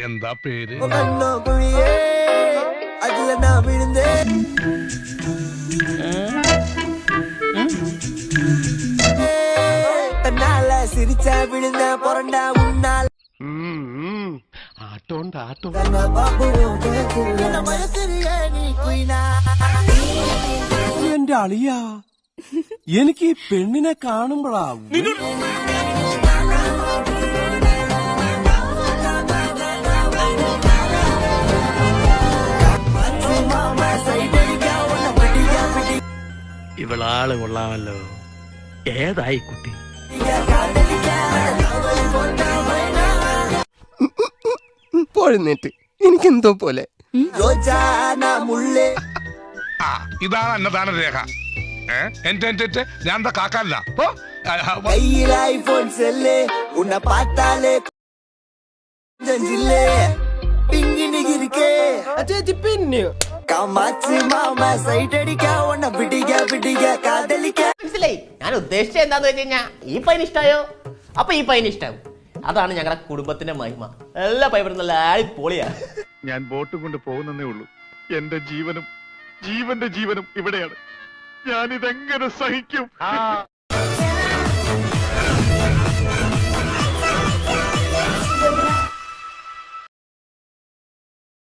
എന്താ പേര്? அதுல நான் விழுந்தேன் தன்னால சிரிச்சா விழுந்த பொறண்டா உன்னால ആട്ടോണ്ട് ആട്ടോ. എന്റെ അളിയ എനിക്ക് ഈ പെണ്ണിനെ കാണുമ്പോഴാ ഇവളാള് കൊള്ളാമല്ലോ. ഏതായി കുട്ടി? പോഴുന്നേറ്റ് എനിക്കെന്തോ പോലെ. ഇതാണ് അന്നദാന രേഖ. ഞാൻ എന്താ കാക്കല്ല. ഐഫോൺ സെല്ല് ഉന്നെ പാത്താലേ മനസ്സിലായി ഞാൻ ഉദ്ദേശിച്ചത് എന്താന്ന് വെച്ച് കഴിഞ്ഞാ ഈ പയ്യന് ഇഷ്ടായോ അപ്പൊ ഈ പയ്യന് ഇഷ്ടാവും. അതാണ് ഞങ്ങളുടെ കുടുംബത്തിന്റെ മഹിമ. എല്ലാ പയ്യനും നല്ല പൊളിയാ. ഞാൻ ബോട്ടും കൊണ്ട് പോകുന്നേ ഉള്ളൂ. എന്റെ ജീവനും ജീവന്റെ ജീവനും ഇവിടെയാണ്. ഞാനിതെങ്ങനെ സഹിക്കും?